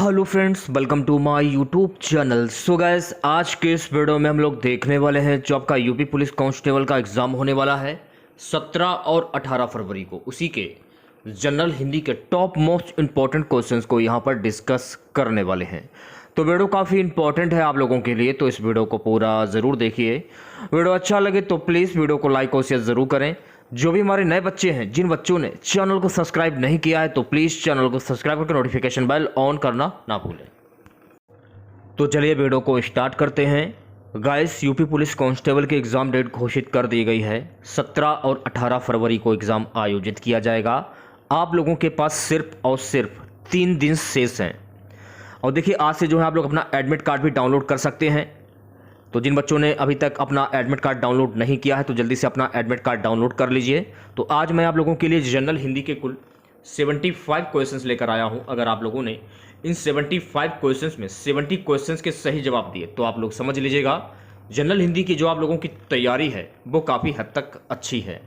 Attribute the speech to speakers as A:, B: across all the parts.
A: Hello friends, welcome to my YouTube channel. So guys, आज के इस वीडियो में हम लोग देखने वाले हैं जो आपका यूपी पुलिस कांस्टेबल का एग्ज़ाम होने वाला है 17 और 18 फरवरी को। उसी के जनरल हिंदी के टॉप मोस्ट इम्पॉर्टेंट क्वेश्चंस को यहाँ पर डिस्कस करने वाले हैं। तो वीडियो काफ़ी इंपॉर्टेंट है आप लोगों के लिए, तो इस वीडियो को पूरा ज़रूर देखिए। वीडियो अच्छा लगे तो प्लीज़ वीडियो को लाइक और शेयर ज़रूर करें। जो भी हमारे नए बच्चे हैं, जिन बच्चों ने चैनल को सब्सक्राइब नहीं किया है, तो प्लीज़ चैनल को सब्सक्राइब करके नोटिफिकेशन बेल ऑन करना ना भूलें। तो चलिए वीडियो को स्टार्ट करते हैं। गाइस, यूपी पुलिस कांस्टेबल की एग्ज़ाम डेट घोषित कर दी गई है। 17 और 18 फरवरी को एग्ज़ाम आयोजित किया जाएगा। आप लोगों के पास सिर्फ और सिर्फ 3 दिन शेष हैं। और देखिए, आज से जो है आप लोग अपना एडमिट कार्ड भी डाउनलोड कर सकते हैं। तो जिन बच्चों ने अभी तक अपना एडमिट कार्ड डाउनलोड नहीं किया है, तो जल्दी से अपना एडमिट कार्ड डाउनलोड कर लीजिए। तो आज मैं आप लोगों के लिए जनरल हिंदी के कुल 75 क्वेश्चंस लेकर आया हूं। अगर आप लोगों ने इन 75 क्वेश्चंस में 70 क्वेश्चंस के सही जवाब दिए, तो आप लोग समझ लीजिएगा जनरल हिंदी की जो आप लोगों की तैयारी है वो काफ़ी हद तक अच्छी है।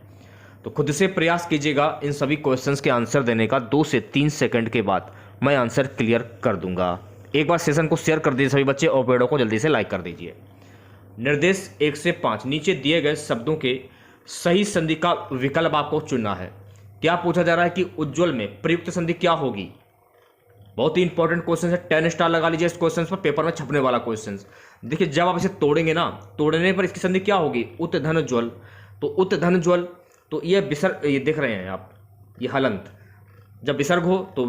A: तो खुद से प्रयास कीजिएगा इन सभी क्वेश्चंस के आंसर देने का। 2 से 3 सेकंड के बाद मैं आंसर क्लियर कर दूंगा। एक बार सेशन को शेयर कर दीजिए सभी बच्चे, और वीडियो को जल्दी से लाइक कर दीजिए। निर्देश 1 से 5, नीचे दिए गए शब्दों के सही संधि का विकल्प आपको चुनना है। क्या पूछा जा रहा है कि उज्ज्वल में प्रयुक्त संधि क्या होगी। बहुत ही इंपॉर्टेंट क्वेश्चन है, 10 स्टार लगा लीजिए इस क्वेश्चन पर, पेपर में छपने वाला क्वेश्चन। देखिए, जब आप इसे तोड़ेंगे ना, तोड़ने पर इसकी संधि क्या होगी, उत धन ज्वल। तो उत धन ज्वल, तो ये विसर्ग, ये देख रहे हैं आप, ये हलंत। जब विसर्ग हो तो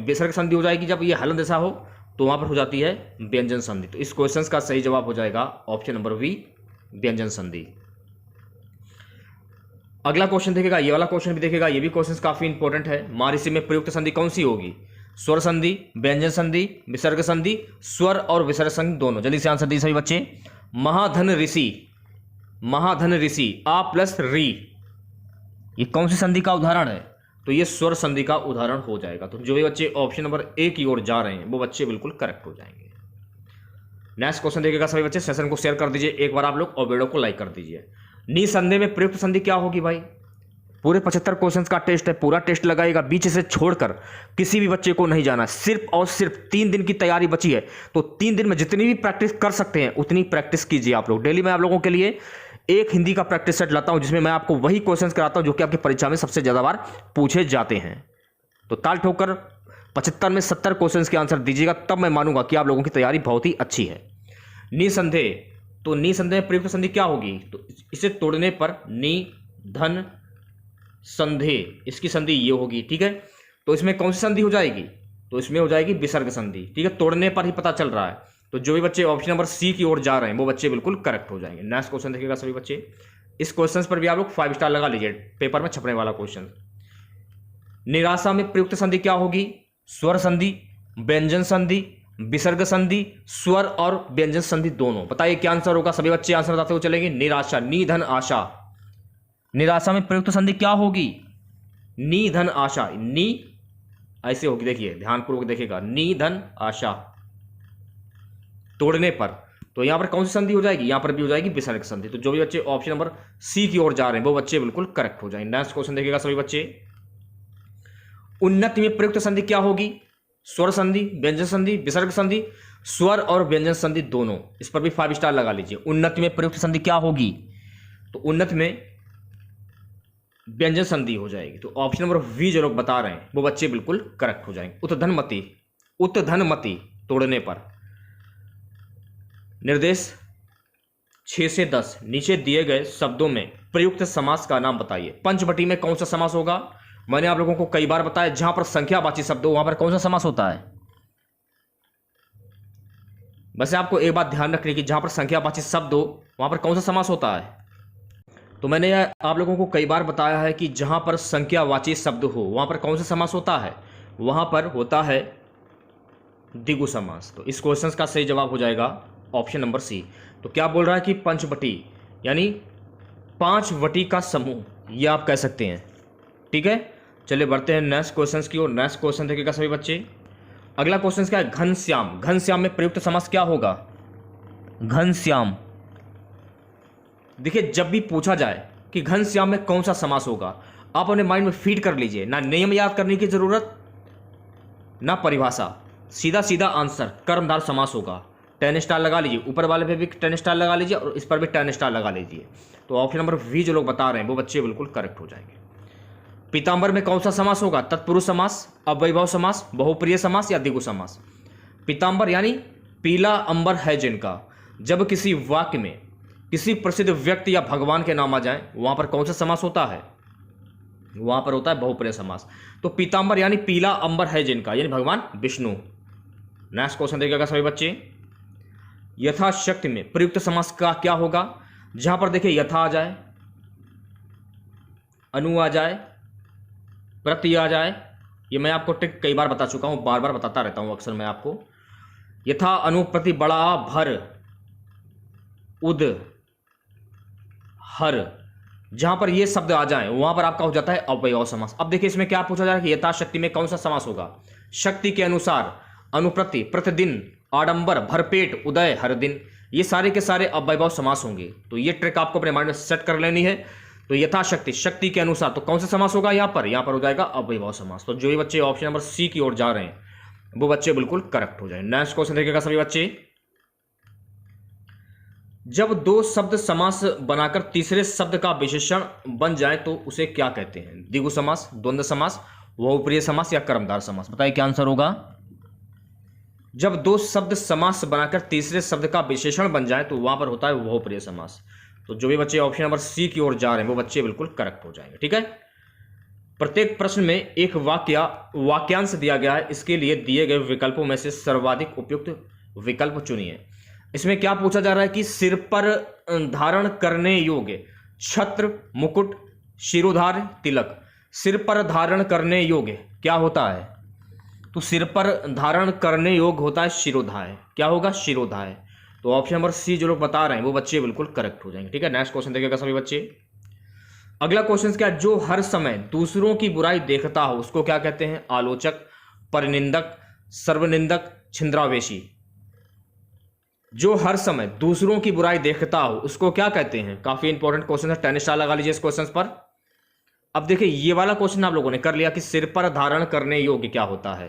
A: विसर्ग संधि हो जाएगी, जब ये हलंत ऐसा हो तो वहां पर हो जाती है व्यंजन संधि। तो इस क्वेश्चन का सही जवाब हो जाएगा ऑप्शन नंबर बी, व्यंजन संधि। अगला क्वेश्चन देखेगा, ये वाला क्वेश्चन भी देखेगा, ये भी क्वेश्चन काफी इंपॉर्टेंट है। मारिसी में प्रयुक्त संधि कौन सी होगी, स्वर संधि, व्यंजन संधि, विसर्ग संधि, स्वर और विसर्ग संधि दोनों। जल्दी से आंसर दीजिए सभी बच्चे। महाधन ऋषि, महाधन ऋषि, आ प्लस री, ये कौन सी संधि का उदाहरण है, तो ये स्वर संधि का उदाहरण हो जाएगा। तो जो भी बच्चे ऑप्शन नंबर ए की ओर जा रहे हैं वो बच्चे बिल्कुल करेक्ट हो जाएंगे। नेक्स्ट क्वेश्चन देखेगा सभी बच्चे, सेशन को शेयर कर दीजिए एक बार आप लोग, और वीडियो को लाइक कर दीजिए। निसंदेह में प्रयुक्त संधि क्या होगी भाई। पूरे 75 क्वेश्चन का टेस्ट है, पूरा टेस्ट लगाएगा, बीच से छोड़कर किसी भी बच्चे को नहीं जाना। सिर्फ और सिर्फ 3 दिन की तैयारी बची है, तो 3 दिन में जितनी भी प्रैक्टिस कर सकते हैं उतनी प्रैक्टिस कीजिए आप लोग। डेली मैं आप लोगों के लिए एक हिंदी का प्रैक्टिस सेट लाता हूं, जिसमें मैं आपको वही क्वेश्चंस कराता हूं जो कि आपकी परीक्षा में सबसे ज्यादा बार पूछे जाते हैं। तो ताल ठोकर 75 में 70 क्वेश्चंस के आंसर दीजिएगा, तब मैं मानूंगा कि आप लोगों की तैयारी बहुत ही अच्छी है। निसंदेह, तो निसंदेह प्रयुक्त संधि क्या होगी, तो इसे तोड़ने पर नि धन संधेय, इसकी संधि ये होगी। ठीक है, तो इसमें कौन सी संधि हो जाएगी, तो इसमें हो जाएगी विसर्ग संधि। ठीक है, तोड़ने पर ही पता चल रहा है। तो जो भी बच्चे ऑप्शन नंबर सी की ओर जा रहे हैं वो बच्चे बिल्कुल करेक्ट हो जाएंगे। नेक्स्ट क्वेश्चन देखिएगा सभी बच्चे, इस क्वेश्चन पर भी आप लोग 5 स्टार लगा लीजिए, पेपर में छपने वाला क्वेश्चन। निराशा में प्रयुक्त संधि क्या होगी, स्वर संधि, व्यंजन संधि, विसर्ग संधि, स्वर और व्यंजन संधि दोनों। बताइए क्या आंसर होगा, सभी बच्चे आंसर बताते हुए चलेंगे। निराशा, नी धन आशा। निराशा में प्रयुक्त संधि क्या होगी, नी धन आशा। नी ऐसे होगी, देखिए ध्यानपूर्वक देखिएगा, नी धन आशा। तोड़ने पर, तो यहां पर कौन सी संधि हो जाएगी, यहां पर भी हो जाएगी विसर्ग संधि। तो जो भी बच्चे ऑप्शन नंबर सी की ओर जा रहे हैं वो बच्चे बिल्कुल करेक्ट हो जाएंगे। नेक्स्ट क्वेश्चन देखिएगा सभी बच्चे, उन्नति में प्रयुक्त संधि क्या होगी, स्वर संधि, व्यंजन संधि, विसर्ग संधि, स्वर और व्यंजन संधि दोनों। इस पर भी 5 स्टार लगा लीजिए। उन्नति में प्रयुक्त संधि क्या होगी, तो उन्नति में व्यंजन संधि हो जाएगी। तो ऑप्शन नंबर वी जो लोग बता रहे हैं वो बच्चे बिल्कुल करेक्ट हो जाएंगे। उत्धनमति, उत्धनमति तोड़ने पर। निर्देश 6 से 10, नीचे दिए गए शब्दों में प्रयुक्त समास का नाम बताइए। पंचवटी में कौन सा समास होगा, मैंने आप लोगों को कई बार बताया, जहां पर संख्यावाची शब्द हो वहां पर कौन सा समास होता है। वैसे आपको एक बात ध्यान रखनी कि जहां पर संख्यावाची शब्द हो वहां पर कौन सा समास होता है। तो मैंने आप लोगों को कई बार बताया है कि जहां पर संख्यावाची शब्द हो वहां पर कौन सा समास होता है, वहां पर होता है द्विगु समास। तो इस क्वेश्चन का सही जवाब हो जाएगा ऑप्शन नंबर सी। तो क्या बोल रहा है कि पंचवटी यानी 5 वटी का समूह, ये आप कह सकते हैं। ठीक है, चलिए बढ़ते हैं नेक्स्ट क्वेश्चन की ओर। नेक्स्ट क्वेश्चन देखिएगा सभी बच्चे। अगला क्वेश्चन क्या है, घनश्याम। घनश्याम में प्रयुक्त समास क्या होगा, घनश्याम। देखिए, जब भी पूछा जाए कि घनश्याम में कौन सा समास होगा, आप अपने माइंड में फीड कर लीजिए, ना नियम याद करने की जरूरत ना परिभाषा, सीधा सीधा आंसर कर्मधार समास होगा। 10 स्टार लगा लीजिए, ऊपर वाले पे भी 10 स्टार लगा लीजिए और इस पर भी 10 स्टार लगा लीजिए। तो ऑप्शन नंबर वी जो लोग बता रहे हैं वो बच्चे बिल्कुल करेक्ट हो जाएंगे। पीताम्बर में कौन सा समास होगा? तत्पुरुष समास, अव्ययभाव समास, बहुप्रिय समास या द्विगु समास? पीताम्बर यानी पीला अंबर है जिनका। जब किसी वाक्य में किसी प्रसिद्ध व्यक्ति या भगवान के नाम आ जाए वहां पर कौन सा समास होता है? वहां पर होता है बहुप्रिय समास। तो पीताम्बर यानी पीला अंबर है जिनका, यानी भगवान विष्णु। नेक्स्ट क्वेश्चन देखिएगा सभी बच्चे, यथाशक्ति में प्रयुक्त समास का क्या होगा? जहां पर देखिए यथा आ जाए, अनु आ जाए, प्रति आ जाए। ये मैं आपको ट्रिक कई बार बता चुका हूं, बार बार बताता रहता हूं अक्सर मैं आपको। यथा, अनु, प्रति, बड़ा, भर, उद, हर, जहां पर ये शब्द आ जाएं वहां पर आपका हो जाता है अव्ययभाव समास। अब देखिए इसमें क्या पूछा जा रहा है कि यथाशक्ति में कौन सा समास होगा? शक्ति के अनुसार, अनुप्रति, प्रतिदिन, आडंबर, भरपेट, उदय, हर दिन, ये सारे के सारे अव्ययभाव समास होंगे। तो ये ट्रिक आपको अपने माइंड में सेट कर लेनी है। तो यथाशक्ति, शक्ति के अनुसार, तो कौन सा समास होगा यहां पर हो जाएगा अव्ययभाव समास। तो जो भी बच्चे ऑप्शन नंबर सी की ओर जा रहे हैं वो बच्चे बिल्कुल करेक्ट हो जाए। नेक्स्ट क्वेश्चन देखिएगा सभी बच्चे, जब दो शब्द समास बनाकर तीसरे शब्द का विशेषण बन जाए तो उसे क्या कहते हैं? द्विगु समास, द्वंद्व समास, बहुप्रिय समास या कर्मधार समास? बताइए क्या आंसर होगा? जब दो शब्द समास बनाकर तीसरे शब्द का विशेषण बन जाए तो वहां पर होता है बहुप्रिय समास। तो जो भी बच्चे ऑप्शन नंबर सी की ओर जा रहे हैं वो बच्चे बिल्कुल करेक्ट हो जाएंगे। ठीक है, प्रत्येक प्रश्न में एक वाक्यांश दिया गया है, इसके लिए दिए गए विकल्पों में से सर्वाधिक उपयुक्त विकल्प चुनिए। इसमें क्या पूछा जा रहा है कि सिर पर धारण करने योग्य छत्र, मुकुट, शिरोधार्य, तिलक। सिर पर धारण करने योग्य क्या होता है? तो सिर पर धारण करने योग्य होता है शिरोधार्य। क्या होगा? शिरोधार्य। तो ऑप्शन नंबर सी जो लोग बता रहे हैं वो बच्चे बिल्कुल करेक्ट हो जाएंगे। ठीक है, नेक्स्ट क्वेश्चन देखिएगा सभी बच्चे। अगला क्वेश्चन क्या है? जो हर समय दूसरों की बुराई देखता हो उसको क्या कहते हैं? आलोचक, परनिंदक, सर्वनिंदक, छिंद्रावेशी। जो हर समय दूसरों की बुराई देखता हो उसको क्या कहते हैं? काफी इंपॉर्टेंट क्वेश्चन है, 10 स्टार लगा लीजिए इस क्वेश्चन पर। अब देखिए ये वाला क्वेश्चन आप लोगों ने कर लिया कि सिर पर धारण करने योग्य क्या होता है।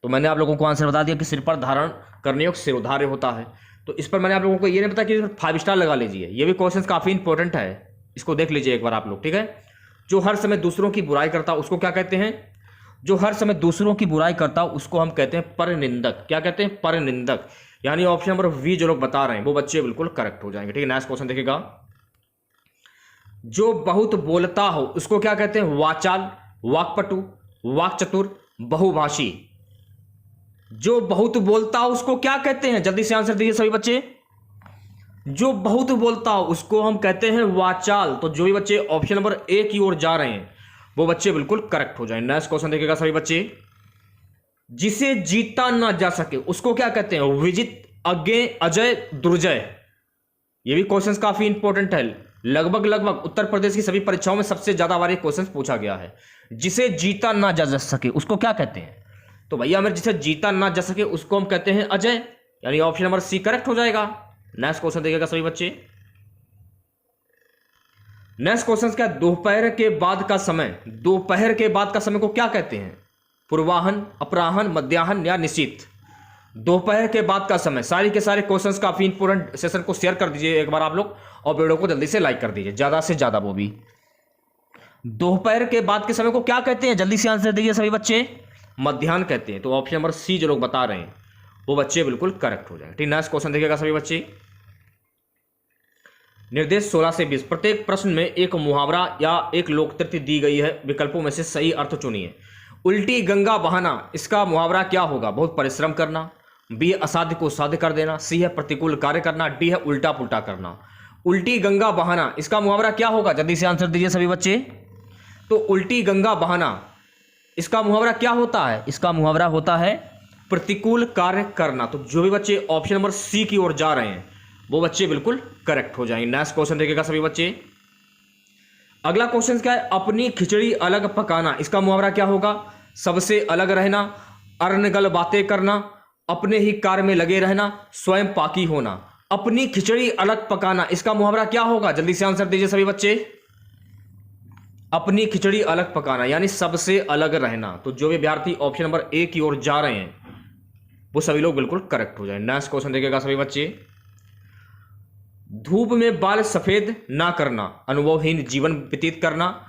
A: तो मैंने आप लोगों को आंसर बता दिया कि सिर पर धारण करने योग्य शिरोधार्य होता है। तो इस पर मैंने आप लोगों को ये नहीं पता कि 5 स्टार लगा लीजिए। ये भी क्वेश्चन काफी इंपॉर्टेंट है, इसको देख लीजिए एक बार आप लोग। ठीक है, जो हर समय दूसरों की बुराई करता उसको क्या कहते हैं? जो हर समय दूसरों की बुराई करता उसको हम कहते हैं परनिंदक। क्या कहते हैं? परनिंदक। यानी ऑप्शन नंबर वी जो लोग बता रहे हैं वो बच्चे बिल्कुल करेक्ट हो जाएंगे। ठीक है, नेक्स्ट क्वेश्चन देखिएगा। जो बहुत बोलता हो उसको क्या कहते हैं? वाचाल, वाक्पटु, वाक्चतुर, बहुभाषी। जो बहुत बोलता हो उसको क्या कहते हैं? जल्दी से आंसर दीजिए सभी बच्चे। जो बहुत बोलता हो उसको हम कहते हैं वाचाल। तो जो भी बच्चे ऑप्शन नंबर ए की ओर जा रहे हैं वो बच्चे बिल्कुल करेक्ट हो जाएं। नेक्स्ट क्वेश्चन देखिएगा सभी बच्चे। जिसे जीता ना जा सके उसको क्या कहते हैं? विजित, अज्ञे, अजय, दुर्जय। ये भी क्वेश्चंस काफी इंपॉर्टेंट है, लगभग उत्तर प्रदेश की सभी परीक्षाओं में सबसे ज्यादा बार ये क्वेश्चंस पूछा गया है। जिसे जीता ना जा सके उसको क्या कहते हैं? तो भैया हमें जिसे जीता ना जा सके उसको हम कहते हैं अजय, यानी ऑप्शन नंबर सी करेक्ट हो जाएगा। नेक्स्ट क्वेश्चन देखिएगा सभी बच्चे। नेक्स्ट क्वेश्चन क्या? दोपहर के बाद का समय, दोपहर के बाद का समय को क्या कहते हैं? पूर्वाहन, अपराहन, मध्याहन या निशीथ। दोपहर के बाद का समय, सारी के सारे क्वेश्चंस काफी इंपॉर्टेंट। सेशन को शेयर कर दीजिए एक बार आप लोग और वीडियो को जल्दी से लाइक कर दीजिए, ज्यादा से ज्यादा। वो भी दोपहर के बाद के समय को क्या कहते हैं? जल्दी से आंसर दीजिए सभी बच्चे। मध्याह्न कहते हैं। तो ऑप्शन नंबर सी जो लोग बता रहे हैं वो बच्चे बिल्कुल करेक्ट हो जाएंगे। ठीक, नेक्स्ट क्वेश्चन देखिएगा सभी बच्चे। निर्देश 16 से 20, प्रत्येक प्रश्न में एक मुहावरा या एक लोकतृत्य दी गई है, विकल्पों में से सही अर्थ चुनिए। उल्टी गंगा बहाना, इसका मुहावरा क्या होगा? बहुत परिश्रम करना, बी असाध्य को साध्य कर देना, सी है प्रतिकूल कार्य करना, डी है उल्टा पुल्टा करना। उल्टी गंगा बहाना, इसका मुहावरा क्या होगा? जल्दी से आंसर दीजिए सभी बच्चे। तो उल्टी गंगा बहाना, इसका मुहावरा क्या होता है? इसका मुहावरा होता है प्रतिकूल कार्य करना। तो जो भी बच्चे ऑप्शन नंबर सी की ओर जा रहे हैं वो बच्चे बिल्कुल करेक्ट हो जाएंगे। नेक्स्ट क्वेश्चन देखिएगा सभी बच्चे। अगला क्वेश्चन क्या है? अपनी खिचड़ी अलग पकाना, इसका मुहावरा क्या होगा? सबसे अलग रहना, अनर्गल बातें करना, अपने ही कार्य में लगे रहना, स्वयं पाकी होना। अपनी खिचड़ी अलग पकाना, इसका मुहावरा क्या होगा? जल्दी से आंसर दीजिए सभी बच्चे। अपनी खिचड़ी अलग पकाना यानी सबसे अलग रहना। तो जो भी विद्यार्थी ऑप्शन नंबर ए की ओर जा रहे हैं वो सभी लोग बिल्कुल करेक्ट हो जाएंगे। नेक्स्ट क्वेश्चन देखिएगा सभी बच्चे, धूप में बाल सफेद ना करना, अनुभवहीन जीवन व्यतीत करना,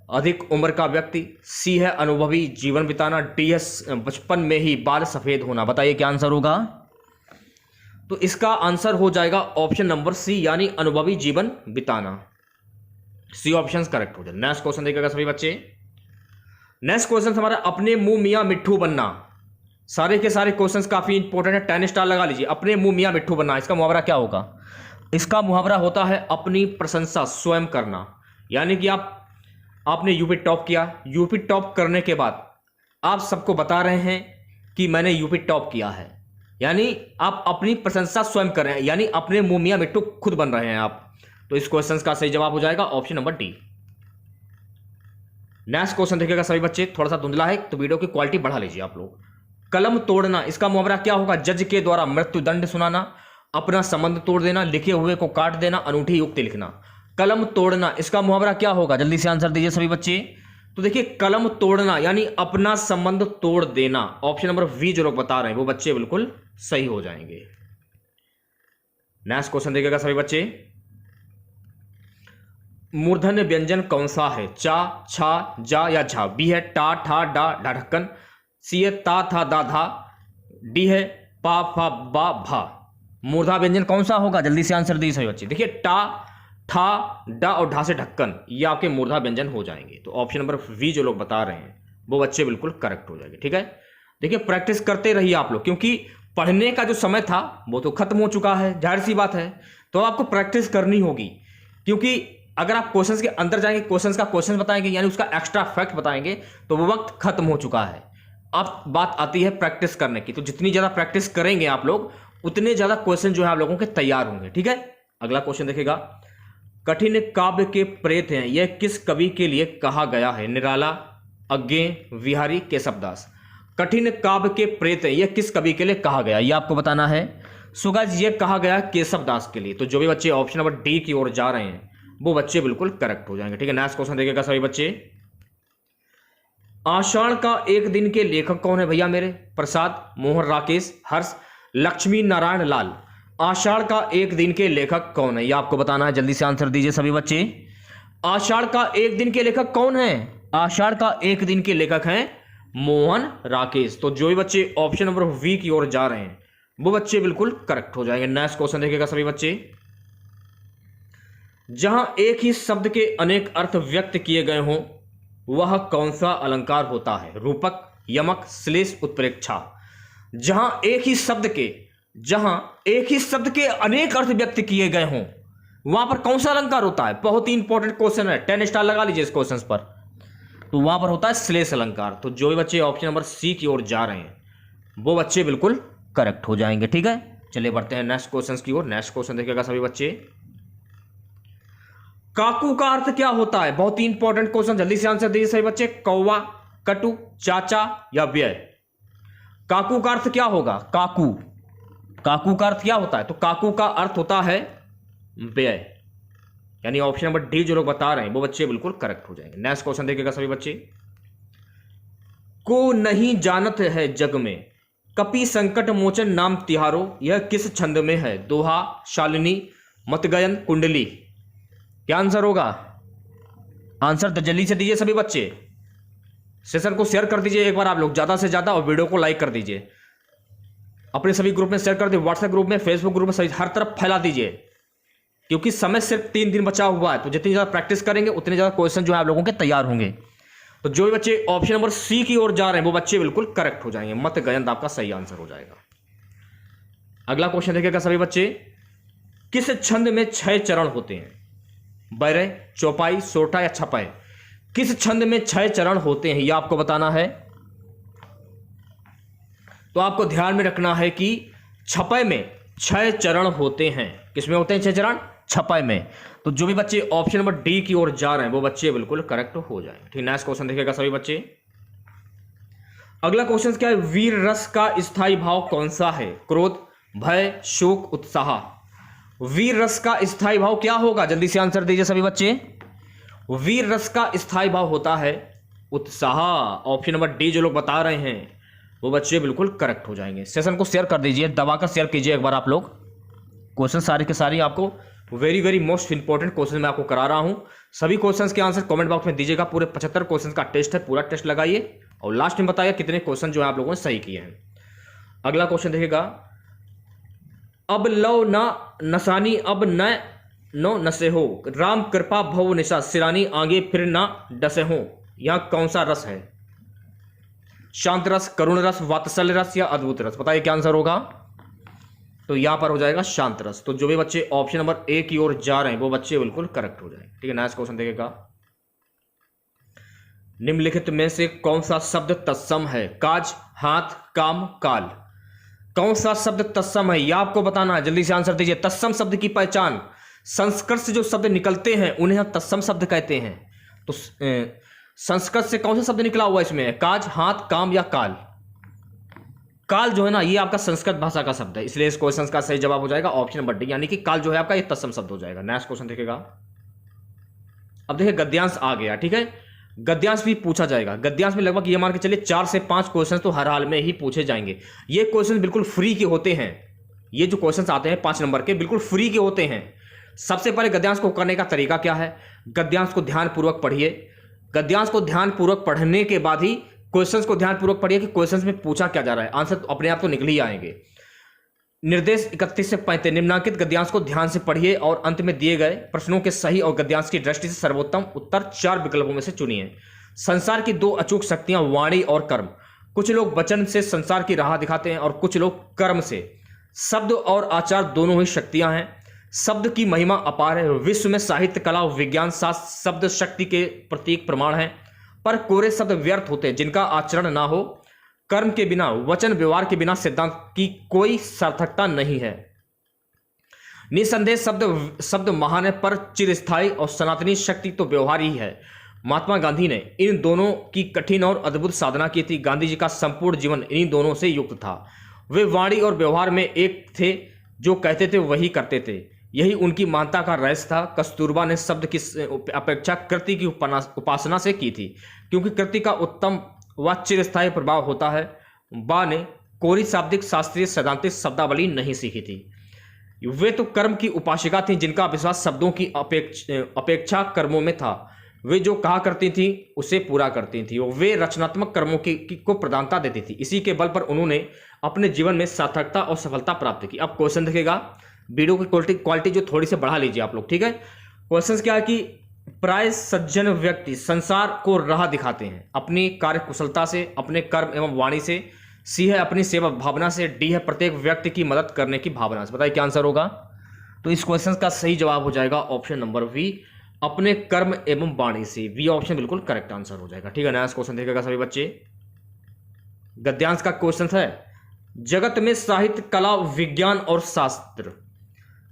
A: अधिक उम्र का व्यक्ति, सी है अनुभवी जीवन बिताना, डी है बचपन में ही बाल सफेद होना। बताइए क्या आंसर होगा? तो इसका आंसर हो जाएगा ऑप्शन नंबर सी, यानी अनुभवी जीवन बिताना। सी ऑप्शन करेक्ट हो जाए। नेक्स्ट क्वेश्चन देखिएगा सभी बच्चे, नेक्स्ट क्वेश्चन हमारा अपने मुंह मियां मिट्ठू बनना। सारे के सारे क्वेश्चंस काफी इंपॉर्टेंट है, 10 स्टार लगा लीजिए। अपने मुंह मियां मिट्ठू बनना, इसका मुहावरा क्या होगा? इसका मुहावरा होता है अपनी प्रशंसा स्वयं करना। यानी कि आपने यूपी टॉप किया, यूपी टॉप करने के बाद आप सबको बता रहे हैं कि मैंने यूपी टॉप किया है, यानी आप अपनी प्रशंसा स्वयं कर रहे हैं, यानी अपने मुंह मियां मिट्ठू खुद बन रहे हैं आप। तो इस क्वेश्चन का सही जवाब हो जाएगा option number D. Next question देखिएगा सभी बच्चे, थोड़ा सा धुंधला है तो वीडियो की क्वालिटी बढ़ा लीजिए आप लोग। कलम तोड़ना, इसका मुहावरा क्या होगा? जज के द्वारा मृत्यु दंड सुनाना, अपना संबंध तोड़ देना, लिखे हुए को काट देना, अनूठी युक्ति लिखना। कलम तोड़ना, इसका मुहावरा क्या होगा? जल्दी से आंसर दीजिए सभी बच्चे। तो देखिए, कलम तोड़ना यानी अपना संबंध तोड़ देना। ऑप्शन नंबर वी जो लोग बता रहे हैं वो बच्चे बिल्कुल सही हो जाएंगे। नेक्स्ट क्वेश्चन देखिएगा सभी बच्चे, मूर्धन्य व्यंजन कौन सा है? चा, छा, जा या झा। बी है टा, ठा, डा, ढक्कन, सी है ता, था, दा, धा, डी है पा, फा, बा, भा। मूर्धा व्यंजन कौन सा होगा? जल्दी से आंसर दीजिए सभी बच्चे। देखिए, टा, ठा, डा और ढा से ढक्कन, ये आपके मूर्धा व्यंजन हो जाएंगे। तो ऑप्शन नंबर वी जो लोग बता रहे हैं वो बच्चे बिल्कुल करेक्ट हो जाएंगे। ठीक है, देखिए प्रैक्टिस करते रहिए आप लोग, क्योंकि पढ़ने का जो समय था वो तो खत्म हो चुका है, जाहिर सी बात है। तो आपको प्रैक्टिस करनी होगी, क्योंकि अगर आप क्वेश्चंस के अंदर जाएंगे, क्वेश्चंस का क्वेश्चन बताएंगे, यानी उसका एक्स्ट्रा फैक्ट बताएंगे, तो वो वक्त खत्म हो चुका है। अब बात आती है प्रैक्टिस करने की। तो जितनी ज्यादा प्रैक्टिस करेंगे आप लोग, उतने ज्यादा क्वेश्चन जो है आप लोगों के तैयार होंगे। ठीक है, अगला क्वेश्चन देखिएगा, कठिन काव्य के प्रेत हैं, यह किस कवि के लिए कहा गया है? निराला, अज्ञे, विहारी, केशवदास। कठिन काव्य के प्रेत हैं, यह किस कवि के लिए कहा गया, यह आपको बताना है। सो गाइस, यह कहा गया केशवदास के लिए। तो जो भी बच्चे ऑप्शन नंबर डी की ओर जा रहे हैं वो बच्चे बिल्कुल करेक्ट हो जाएंगे। ठीक है, नेक्स्ट क्वेश्चन देखिएगा सभी बच्चे, आषाढ़ का एक दिन के लेखक कौन है भैया मेरे? प्रसाद, मोहन, राकेश, हर्ष, लक्ष्मी नारायण लाल। आषाढ़ का एक दिन के लेखक कौन है, यह आपको बताना है। जल्दी से आंसर दीजिए सभी बच्चे। आषाढ़ का एक दिन के लेखक कौन है? आषाढ़ का एक दिन के लेखक हैं मोहन, राकेश। तो जो भी बच्चे ऑप्शन नंबर वी की ओर जा रहे हैं वो बच्चे बिल्कुल करेक्ट हो जाएंगे। नेक्स्ट क्वेश्चन देखिएगा सभी बच्चे, जहां एक ही शब्द के अनेक अर्थ व्यक्त किए गए हों वह कौन सा अलंकार होता है? रूपक, यमक, श्लेष, उत्प्रेक्षा। जहां एक ही शब्द के अनेक अर्थ व्यक्त किए गए हों वहां पर कौन सा अलंकार होता है? बहुत ही इंपॉर्टेंट क्वेश्चन है, 10 स्टार लगा लीजिए इस क्वेश्चन पर। तो वहां पर होता है श्लेष अलंकार। तो जो भी बच्चे ऑप्शन नंबर सी की ओर जा रहे हैं वो बच्चे बिल्कुल करेक्ट हो जाएंगे। ठीक है, चलिए बढ़ते हैं नेक्स्ट क्वेश्चन की ओर। नेक्स्ट क्वेश्चन देखिएगा सभी बच्चे, काकू का अर्थ क्या होता है? बहुत ही इंपॉर्टेंट क्वेश्चन, जल्दी से आंसर दीजिए सभी बच्चे। कौवा, कटु, चाचा या व्यय। काकू का अर्थ क्या होगा? काकू का अर्थ क्या होता है? तो काकू का अर्थ होता है व्यय, यानी ऑप्शन नंबर डी जो लोग बता रहे हैं वो बच्चे बिल्कुल करेक्ट हो जाएंगे। नेक्स्ट क्वेश्चन देखिएगा सभी बच्चे, को नहीं जानत है जग में, कपि संकट मोचन नाम तिहारो, यह किस छंद में है? दोहा, शालिनी, मतगयन, कुंडली। क्या आंसर होगा? आंसर तो जल्दी से दीजिए सभी बच्चे। सेशन को शेयर कर दीजिए एक बार आप लोग ज्यादा से ज्यादा, और वीडियो को लाइक कर दीजिए। अपने सभी ग्रुप में शेयर कर दीजिए, व्हाट्सएप ग्रुप में, फेसबुक ग्रुप में, सभी हर तरफ फैला दीजिए, क्योंकि समय सिर्फ 3 दिन बचा हुआ है। तो जितनी ज्यादा प्रैक्टिस करेंगे उतने ज्यादा क्वेश्चन जो है आप लोगों के तैयार होंगे। तो जो भी बच्चे ऑप्शन नंबर सी की ओर जा रहे हैं वो बच्चे बिल्कुल करेक्ट हो जाएंगे। मत गयंत आपका सही आंसर हो जाएगा। अगला क्वेश्चन देखिएगा सभी बच्चे, किस छंद में 6 चरण होते हैं? बैरय, चौपाई, सोटा या छपाई। किस छंद में 6 चरण होते हैं यह आपको बताना है। तो आपको ध्यान में रखना है कि छपाई में 6 चरण होते हैं। किसमें होते हैं 6 चरण? छपाई में। तो जो भी बच्चे ऑप्शन नंबर डी की ओर जा रहे हैं वो बच्चे बिल्कुल करेक्ट हो जाएंगे। ठीक, नेक्स्ट क्वेश्चन देखिएगा सभी बच्चे। अगला क्वेश्चन क्या है? वीर रस का स्थायी भाव कौन सा है? क्रोध, भय, शोक, उत्साह। वीर रस का स्थायी भाव क्या होगा? जल्दी से आंसर दीजिए सभी बच्चे। वीर रस का स्थायी भाव होता है उत्साह। ऑप्शन नंबर डी जो लोग बता रहे हैं वो बच्चे बिल्कुल करेक्ट हो जाएंगे। सेशन को शेयर कर दीजिए, दबाकर शेयर कीजिए एक बार आप लोग। क्वेश्चन सारे के सारे आपको very very most important question मैं आपको करा रहा हूं। सभी क्वेश्चंस के आंसर कमेंट बॉक्स में दीजिएगा। पूरे 75 क्वेश्चन का टेस्ट है, पूरा टेस्ट लगाइए और लास्ट में बताइए कितने क्वेश्चन जो है आप लोगों ने सही किए हैं। अगला क्वेश्चन देखिएगा, अब लो ना नसानी अब न नो नसे हो, राम कृपा भव निशा सिरानी आगे फिर ना डसे हो। यहां कौन सा रस है? शांत रस, करुण रस, वात्सल्य रस या अद्भुत रस? बताइए क्या आंसर होगा। तो यहां पर हो जाएगा शांत रस। तो जो भी बच्चे ऑप्शन नंबर ए की ओर जा रहे हैं वो बच्चे बिल्कुल करेक्ट हो जाएंगे। ठीक है, नेक्स्ट क्वेश्चन देखिएगा, निम्नलिखित में से कौन सा शब्द तत्सम है? काज, हाथ, काम, काल। कौन सा शब्द तत्सम है यह आपको बताना है, जल्दी से आंसर दीजिए। तत्सम शब्द की पहचान, संस्कृत से जो शब्द निकलते हैं उन्हें हम तत्सम शब्द कहते हैं। तो संस्कृत से कौन सा शब्द निकला हुआ इसमें? काज, हाथ, काम या काल? काल जो है ना ये आपका संस्कृत भाषा का शब्द है, इसलिए इस क्वेश्चन का सही जवाब हो जाएगा ऑप्शन नंबर डी, यानी कि काल जो है आपका ये तत्सम शब्द हो जाएगा। नेक्स्ट क्वेश्चन देखिएगा, अब देखिए गद्यांश आ गया। ठीक है, गद्यांश भी पूछा जाएगा। गद्यांश में लगभग ये मान के चलिए 4 से 5 क्वेश्चन तो हर हाल में ही पूछे जाएंगे। ये क्वेश्चन बिल्कुल फ्री के होते हैं। ये जो क्वेश्चन आते हैं 5 नंबर के बिल्कुल फ्री के होते हैं। सबसे पहले गद्यांश को करने का तरीका क्या है? गद्यांश को ध्यानपूर्वक पढ़िए। गद्यांश को ध्यानपूर्वक पढ़ने के बाद ही क्वेश्चंस को ध्यानपूर्वक पढ़िए कि क्वेश्चंस में पूछा क्या जा रहा है। आंसर तो अपने आप तो निकल ही आएंगे। निर्देश 31 से 35 निम्नलिखित गद्यांश को ध्यान से पढ़िए और अंत में दिए गए प्रश्नों के सही और गद्यांश की दृष्टि से सर्वोत्तम उत्तर 4 विकल्पों में से चुनिए। संसार की 2 अचूक शक्तियां वाणी और कर्म। कुछ लोग वचन से संसार की राह दिखाते हैं और कुछ लोग कर्म से। शब्द और आचार दोनों ही शक्तियां हैं। शब्द की महिमा अपार है। विश्व में साहित्य, कला और विज्ञान शास्त्र शब्द शक्ति के प्रतीक प्रमाण हैं, पर कोरे शब्द व्यर्थ होते हैं जिनका आचरण ना हो। कर्म के बिना, वचन व्यवहार के बिना सिद्धांत की कोई सार्थकता नहीं है। निसंदेह शब्द महान है, पर चिरस्थायी और सनातनी शक्ति तो व्यवहार ही है। महात्मा गांधी ने इन दोनों की कठिन और अद्भुत साधना की थी। गांधी जी का संपूर्ण जीवन इन्हीं दोनों से युक्त था। वे वाणी और व्यवहार में एक थे, जो कहते थे वही करते थे। यही उनकी मानता का रहस्य था। कस्तूरबा ने शब्द की अपेक्षा कृति की उपासना से की थी, क्योंकि कृति का उत्तम व चिरस्थायी प्रभाव होता है। बा ने कोरी शाब्दिक शास्त्रीय सैद्धांतिक शब्दावली नहीं सीखी थी। वे तो कर्म की उपासिका थी, जिनका विश्वास शब्दों की अपेक्षा कर्मों में था। वे जो कहा करती थी उसे पूरा करती थी। वे रचनात्मक कर्मों को प्रधानता देती थी। इसी के बल पर उन्होंने अपने जीवन में सार्थकता और सफलता प्राप्त की। अब क्वेश्चन देखेगा, वीडियो की क्वालिटी जो थोड़ी सी बढ़ा लीजिए आप लोग। ठीक है, क्वेश्चन क्या है कि प्राय सज्जन व्यक्ति संसार को राह दिखाते हैं अपनी कार्य कुशलता से, अपने कर्म एवं वाणी से। सी है अपनी सेवा भावना से। डी है प्रत्येक व्यक्ति की मदद करने की भावना से। बताइए क्या आंसर होगा। तो इस क्वेश्चन का सही जवाब हो जाएगा ऑप्शन नंबर बी, अपने कर्म एवं वाणी से। बी ऑप्शन बिल्कुल करेक्ट आंसर हो जाएगा। ठीक है, नेक्स्ट क्वेश्चन देखेगा सभी बच्चे। गद्यांश का क्वेश्चन है, जगत में साहित्य, कला, विज्ञान और शास्त्र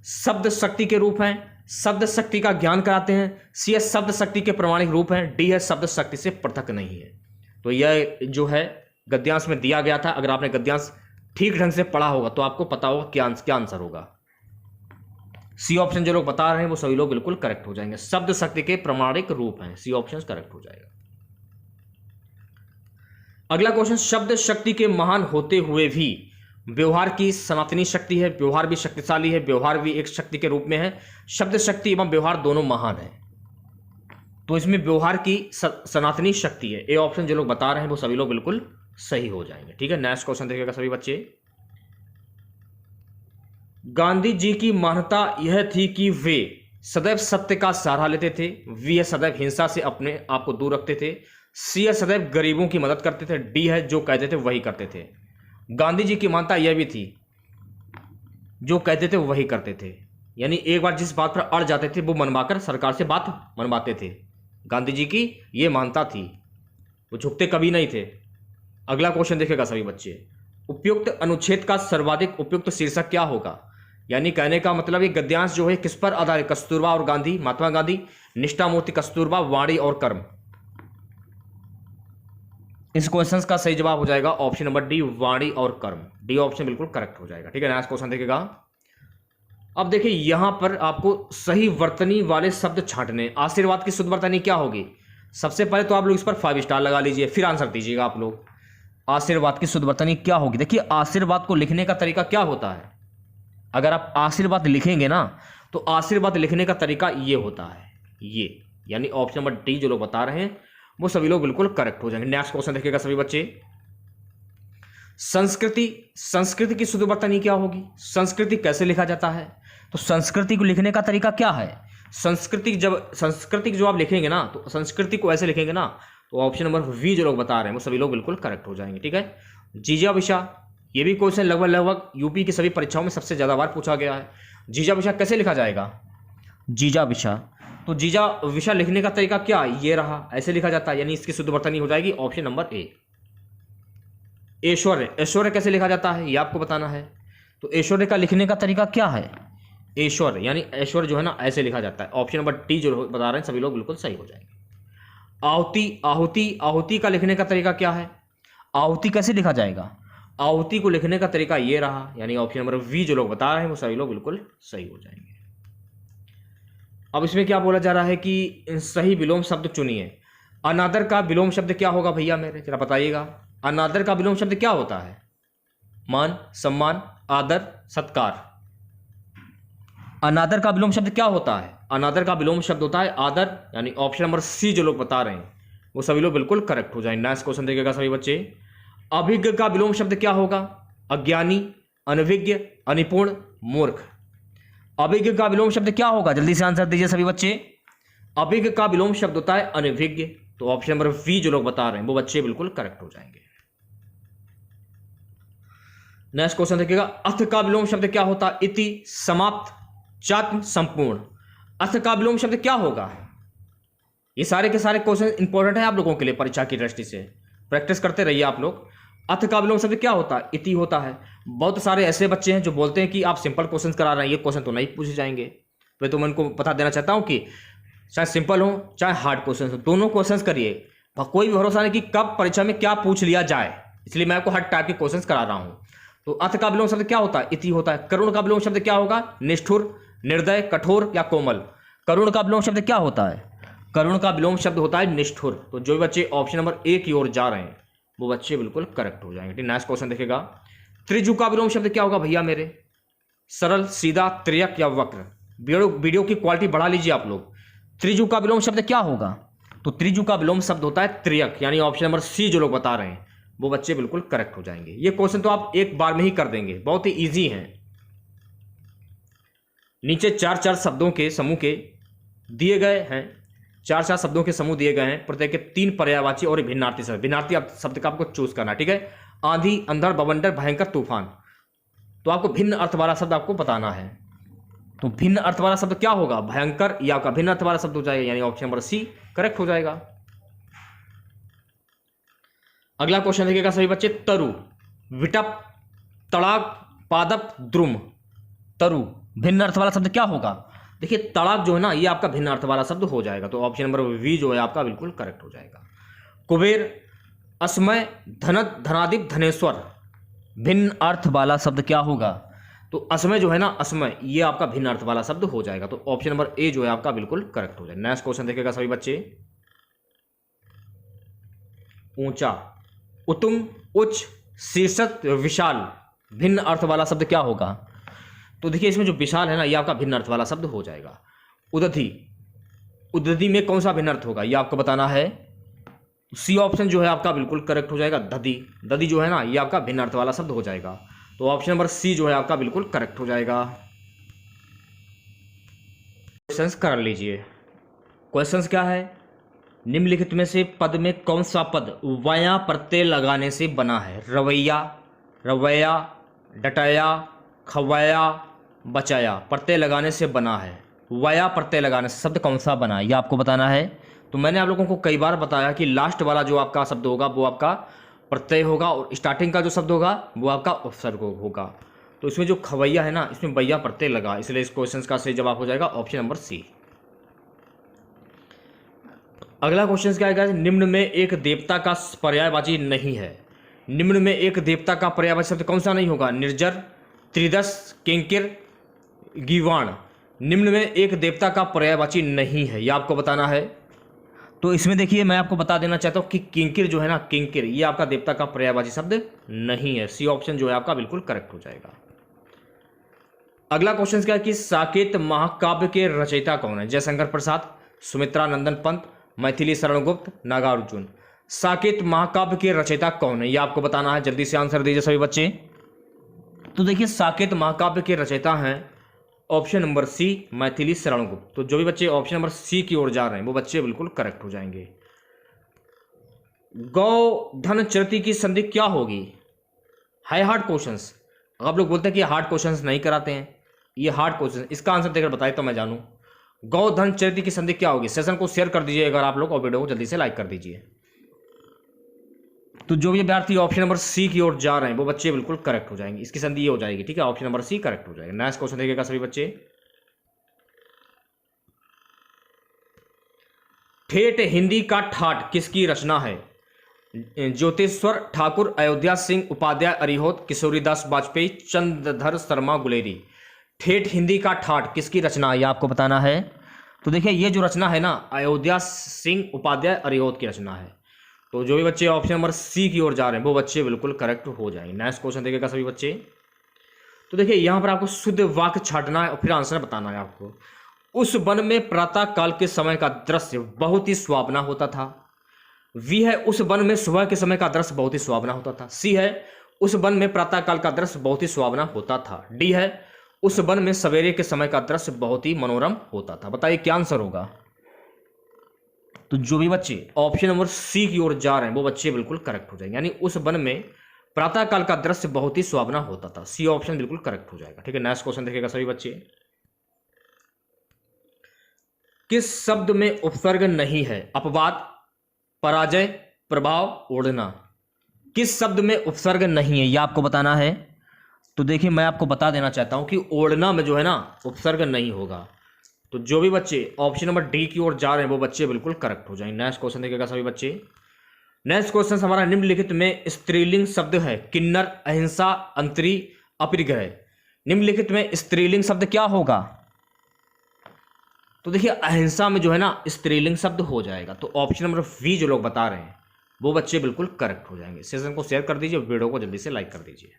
A: शब्द शक्ति के रूप हैं। शब्द शक्ति का ज्ञान कराते हैं। सी है शब्द शक्ति के प्रमाणिक रूप हैं। डी है शब्द शक्ति से पृथक नहीं है। तो यह जो है गद्यांश में दिया गया था। अगर आपने गद्यांश ठीक ढंग से पढ़ा होगा तो आपको पता होगा क्या आंसर होगा। सी ऑप्शन जो लोग बता रहे हैं वो सभी लोग बिल्कुल करेक्ट हो जाएंगे। शब्द शक्ति के प्रमाणिक रूप हैं। सी ऑप्शन करेक्ट हो जाएगा। अगला क्वेश्चन, शब्द शक्ति के महान होते हुए भी व्यवहार की सनातनी शक्ति है। व्यवहार भी शक्तिशाली है, व्यवहार भी एक शक्ति के रूप में है। शब्द शक्ति एवं व्यवहार दोनों महान है। तो इसमें व्यवहार की सनातनी शक्ति है। ए ऑप्शन जो लोग बता रहे हैं वो सभी लोग बिल्कुल सही हो जाएंगे। ठीक है, नेक्स्ट क्वेश्चन देखिएगा सभी बच्चे। गांधी जी की मान्यता यह थी कि वे सदैव सत्य का सहारा लेते थे। वे सदैव हिंसा से अपने आप को दूर रखते थे। सी सदैव गरीबों की मदद करते थे। डी है जो कहते थे वही करते थे। गांधी जी की मान्यता यह भी थी, जो कहते थे वही करते थे, यानी एक बार जिस बात पर अड़ जाते थे वो मनवाकर सरकार से बात मनवाते थे। गांधी जी की ये मान्यता थी, वो झुकते कभी नहीं थे। अगला क्वेश्चन देखेगा सभी बच्चे, उपयुक्त अनुच्छेद का सर्वाधिक उपयुक्त शीर्षक क्या होगा। यानी कहने का मतलब ये गद्यांश जो है किस पर आधारित, कस्तूरबा और गांधी, महात्मा गांधी, निष्ठा मूर्ति कस्तूरबा, वाणी और कर्म। इस क्वेश्चन का सही जवाब हो जाएगा ऑप्शन नंबर डी, वाणी और कर्म। डी ऑप्शन बिल्कुल करेक्ट हो जाएगा। ठीक है, नेक्स्ट क्वेश्चन देखेगा। अब देखिए यहां पर आपको सही वर्तनी वाले शब्द छांटने। आशीर्वाद की शुद्ध वर्तनी क्या होगी। सबसे पहले तो आप लोग इस पर 5 स्टार लगा लीजिए, फिर आंसर दीजिएगा आप लोग। आशीर्वाद की शुद्ध वर्तनी क्या होगी? देखिए आशीर्वाद को लिखने का तरीका क्या होता है, अगर आप आशीर्वाद लिखेंगे ना तो आशीर्वाद लिखने का तरीका ये होता है, ये यानी ऑप्शन नंबर डी जो लोग बता रहे हैं वो सभी लोग बिल्कुल करेक्ट हो जाएंगे। नेक्स्ट क्वेश्चन देखिएगा सभी बच्चे, संस्कृति की शुद्ध वर्तनी क्या होगी? संस्कृति कैसे लिखा जाता है? तो संस्कृति को लिखने का तरीका क्या है? संस्कृति जो आप लिखेंगे ना तो संस्कृति को ऐसे लिखेंगे ना तो ऑप्शन नंबर वी जो लोग बता रहे हैं वो सभी लोग बिल्कुल करेक्ट हो जाएंगे। ठीक है, जीजा विशा, ये भी क्वेश्चन लगभग यूपी की सभी परीक्षाओं में सबसे ज्यादा बार पूछा गया है। जीजा विशा कैसे लिखा जाएगा? जीजा विशा, तो जीजा विशा लिखने का तरीका क्या? ये रहा, ऐसे लिखा जाता है, यानी इसकी शुद्ध वर्तनी हो जाएगी ऑप्शन नंबर ए। ऐश्वर्य, ऐश्वर्य कैसे लिखा जाता है ये आपको बताना है। तो ऐश्वर्य का लिखने का तरीका क्या है? ऐश्वर्य यानी ऐश्वर्य जो है ना ऐसे लिखा जाता है, ऑप्शन नंबर टी जो बता रहे हैं सभी लोग बिल्कुल सही हो जाएंगे। आहुति, आहुति, आहुति का लिखने का तरीका क्या है? आहुति कैसे लिखा जाएगा? आहुति को लिखने का तरीका ये रहा, यानी ऑप्शन नंबर वी जो लोग बता रहे हैं वो सभी लोग बिल्कुल सही हो जाएंगे। अब इसमें क्या बोला जा रहा है कि सही विलोम शब्द चुनिए। अनादर का विलोम शब्द क्या होगा भैया मेरे, जरा बताइएगा। अनादर का विलोम शब्द क्या होता है? मान, सम्मान, आदर, सत्कार। अनादर का विलोम शब्द क्या होता है? अनादर का विलोम शब्द होता है आदर, यानी ऑप्शन नंबर सी जो लोग बता रहे हैं वो सभी लोग बिल्कुल करेक्ट हो जाएंगे। नेक्स्ट क्वेश्चन देखिएगा सभी बच्चे, अभिज्ञ का विलोम शब्द क्या होगा? अज्ञानी, अनभिज्ञ, अनिपुण, मूर्ख। अभिज्ञ का विलोम शब्द क्या होगा? जल्दी से आंसर दीजिए सभी बच्चे। अभिज्ञ का विलोम शब्द होता है अनभिज्ञ, तो ऑप्शन नंबर वी जो लोग बता रहे हैं वो बच्चे बिल्कुल करेक्ट हो जाएंगे। नेक्स्ट क्वेश्चन देखिएगा, अर्थ का विलोम शब्द क्या होता है? इति, समाप्त, चात्म, संपूर्ण। अर्थ का विलोम शब्द क्या होगा? ये सारे के सारे क्वेश्चन इंपॉर्टेंट है आप लोगों के लिए परीक्षा की दृष्टि से, प्रैक्टिस करते रहिए आप लोग। अर्थ का विलोम शब्द क्या होता है? इति होता है। बहुत सारे ऐसे बच्चे हैं जो बोलते हैं कि आप सिंपल क्वेश्चन करा रहे हैं, ये क्वेश्चन तो नहीं पूछे जाएंगे। तो मैं उनको बता देना चाहता हूं कि चाहे सिंपल हो चाहे हार्ड क्वेश्चन हो, दोनों क्वेश्चन करिए, कोई भी भरोसा नहीं कि कब परीक्षा में क्या पूछ लिया जाए, इसलिए मैं आपको हर टाइप के क्वेश्चन करा रहा हूं। तो अर्थ का विलोम शब्द क्या होता है? इति होता है। करुण का विलोम शब्द क्या होगा? निष्ठुर, निर्दय, कठोर या कोमल। करुण का विलोम शब्द क्या होता है? करुण का विलोम शब्द होता है निष्ठुर। तो जो भी बच्चे ऑप्शन नंबर ए की ओर जा रहे हैं वो बच्चे बिल्कुल करेक्ट हो जाएंगे। नेक्स्ट क्वेश्चन देखेगा, त्रिजु का विलोम शब्द क्या होगा भैया मेरे? सरल, सीधा, त्रियक या वक्र। वीडियो की क्वालिटी बढ़ा लीजिए आप लोग। त्रिजु का विलोम शब्द क्या होगा? तो त्रिजु का विलोम शब्द होता है त्रियक, यानी ऑप्शन नंबर सी जो लोग बता रहे हैं वो बच्चे बिल्कुल करेक्ट हो जाएंगे। ये क्वेश्चन तो आप एक बार में ही कर देंगे, बहुत ही इजी है। नीचे चार चार शब्दों के समूह के दिए गए हैं, चार चार शब्दों के समूह दिए गए हैं, प्रत्येक के तीन पर्यायवाची और भिन्नार्थी शब्द। भिन्नार्थी शब्द का आपको चूज करना, ठीक है। आंधी, अंधड़, बवंडर, भयंकर, तूफान। तो आपको भिन्न अर्थ वाला शब्द आपको बताना है। तो भिन्न अर्थ वाला शब्द क्या होगा? भयंकर, या आपका भिन्न अर्थ वाला शब्द हो जाएगा, यानी ऑप्शन नंबर सी करेक्ट हो जाएगा। अगला क्वेश्चन देखिएगा सभी बच्चे, तरु, विटप, तड़ाक, पादप, द्रुम। तरु भिन्न अर्थ वाला शब्द क्या होगा? देखिए तड़ाक जो है ना ये आपका भिन्न अर्थ वाला शब्द हो जाएगा, तो ऑप्शन नंबर वी जो है आपका बिल्कुल करेक्ट हो जाएगा। कुबेर, असमय, धनत, धनादिप, धनेश्वर। भिन्न अर्थ वाला शब्द क्या होगा? तो असमय जो है ना, असमय, ये आपका भिन्न अर्थ वाला शब्द हो जाएगा, तो ऑप्शन नंबर ए जो है आपका बिल्कुल करेक्ट हो जाएगा। नेक्स्ट क्वेश्चन देखिएगा सभी बच्चे, ऊंचा, उत्तुंग, उच्च, शीर्षक, विशाल। भिन्न अर्थ वाला शब्द क्या होगा? तो देखिए इसमें जो विशाल है ना ये आपका भिन्न अर्थ वाला शब्द हो जाएगा। उदधि, उदधि में कौन सा भिन्न अर्थ होगा ये आपको बताना है। सी ऑप्शन जो है आपका बिल्कुल करेक्ट हो जाएगा। दधि, दधि जो है ना ये आपका भिन्न अर्थ वाला शब्द हो जाएगा, तो ऑप्शन नंबर सी जो है आपका बिल्कुल करेक्ट हो जाएगा। क्वेश्चंस कर लीजिए। क्वेश्चंस क्या है? निम्नलिखित में से पद में कौन सा पद वाया प्रत्यय लगाने से बना है? रवैया, रवैया, डटाया, खवाया, बचाया। प्रत्यय लगाने से बना है, वाया प्रत्यय लगाने से शब्द कौन सा बना है ये आपको बताना है। तो मैंने आप लोगों को कई बार बताया कि लास्ट वाला जो आपका शब्द होगा वो आपका प्रत्यय होगा, और स्टार्टिंग का जो शब्द होगा वो आपका उपसर्ग होगा। तो इसमें जो खवैया है ना इसमें वैया प्रत्यय लगा, इसलिए इस क्वेश्चन का सही जवाब हो जाएगा ऑप्शन नंबर सी। अगला क्वेश्चन क्या है? निम्न में एक देवता का पर्यायवाची नहीं है। निम्न में एक देवता का पर्यायवाची शब्द कौन सा नहीं होगा? निर्जर, त्रिदश, किंकिर, गीवाण। निम्न में एक देवता का पर्यायवाची नहीं है, यह आपको बताना है। तो इसमें देखिए मैं आपको बता देना चाहता हूं कि किंकिर जो है ना, किंकिर ये आपका देवता का पर्यायवाची शब्द नहीं है। सी ऑप्शन जो है आपका बिल्कुल करेक्ट हो जाएगा। अगला क्वेश्चन क्या है कि साकेत महाकाव्य के रचयिता कौन है? जयशंकर प्रसाद, सुमित्रा नंदन पंत, मैथिली शरण गुप्त, नागार्जुन। साकेत महाकाव्य के रचयिता कौन है, ये आपको बताना है। जल्दी से आंसर दीजिए सभी बच्चे। तो देखिए साकेत महाकाव्य के रचयिता हैं option number C, Maithili Sharan Gupt. तो जो भी बच्चे ऑप्शन नंबर सी की ओर जा रहे हैं वो बच्चे बिल्कुल करेक्ट हो जाएंगे। गौ-धन चरित की संधि क्या होगी? है हार्ड क्वेश्चंस। आप लोग बोलते हैं कि हार्ड क्वेश्चंस नहीं कराते हैं, ये हार्ड क्वेश्चन, इसका आंसर देकर बताए तो मैं जानूं। गौ-धन चरित की संधि क्या होगी? सेशन को शेयर कर दीजिए अगर आप लोग, और वीडियो को जल्दी से लाइक कर दीजिए। तो जो भी विद्यार्थी ऑप्शन नंबर सी की ओर जा रहे हैं वो बच्चे बिल्कुल करेक्ट हो जाएंगे। इसकी संधि ये हो जाएगी, ठीक है, ऑप्शन नंबर सी करेक्ट हो जाएगा। नेक्स्ट क्वेश्चन देखिएगा सभी बच्चे। ठेठ हिंदी का ठाठ किसकी रचना है? ज्योतिश्वर ठाकुर, अयोध्या सिंह उपाध्याय अरिहोत, किशोरीदास वाजपेयी, चंद्रधर शर्मा गुलेरी। ठेठ हिंदी का ठाठ किसकी रचना है, ये आपको बताना है। तो देखिए ये जो रचना है ना, अयोध्या सिंह उपाध्याय अरिहोत की रचना है। तो जो भी बच्चे ऑप्शन नंबर सी की ओर जा रहे हैं वो बच्चे बिल्कुल करेक्ट हो जाएंगे। नेक्स्ट क्वेश्चन देखिएगा सभी बच्चे। तो देखिए यहां पर आपको शुद्ध वाक्य छांटना है और फिर आंसर बताना है आपको। उस वन में प्रातः काल के समय का दृश्य बहुत ही सुहावना होता था। वी है उस वन में सुबह के समय का दृश्य बहुत ही सुहावना होता था। सी है उस वन में प्रातः काल का दृश्य बहुत ही सुहावना होता था। डी है उस वन में सवेरे के समय का दृश्य बहुत ही मनोरम होता था। बताइए क्या आंसर होगा? तो जो भी बच्चे ऑप्शन नंबर सी की ओर जा रहे हैं वो बच्चे बिल्कुल करेक्ट हो जाएंगे, यानी उस वन में प्रातः काल का दृश्य बहुत ही सुहावना होता था। सी ऑप्शन बिल्कुल करेक्ट हो जाएगा, ठीक है। नेक्स्ट क्वेश्चन देखिएगा सभी बच्चे। किस शब्द में उपसर्ग नहीं है? अपवाद, पराजय, प्रभाव, ओढ़ना। किस शब्द में उपसर्ग नहीं है यह आपको बताना है। तो देखिए मैं आपको बता देना चाहता हूं कि ओढ़ना में जो है ना उपसर्ग नहीं होगा। तो जो भी बच्चे ऑप्शन नंबर डी की ओर जा रहे हैं वो बच्चे बिल्कुल करेक्ट हो जाएंगे। नेक्स्ट क्वेश्चन देखिएगा सभी बच्चे। नेक्स्ट क्वेश्चन हमारा निम्नलिखित में स्त्रीलिंग शब्द है किन्नर, अहिंसा, अंतरी, अपरिग्रह। निम्नलिखित में स्त्रीलिंग शब्द क्या होगा? तो देखिए अहिंसा में जो है ना स्त्रीलिंग शब्द हो जाएगा। तो ऑप्शन नंबर वी जो लोग बता रहे हैं वो बच्चे बिल्कुल करेक्ट हो जाएंगे। सेशन को शेयर कर दीजिए, वीडियो को जल्दी से लाइक कर दीजिए।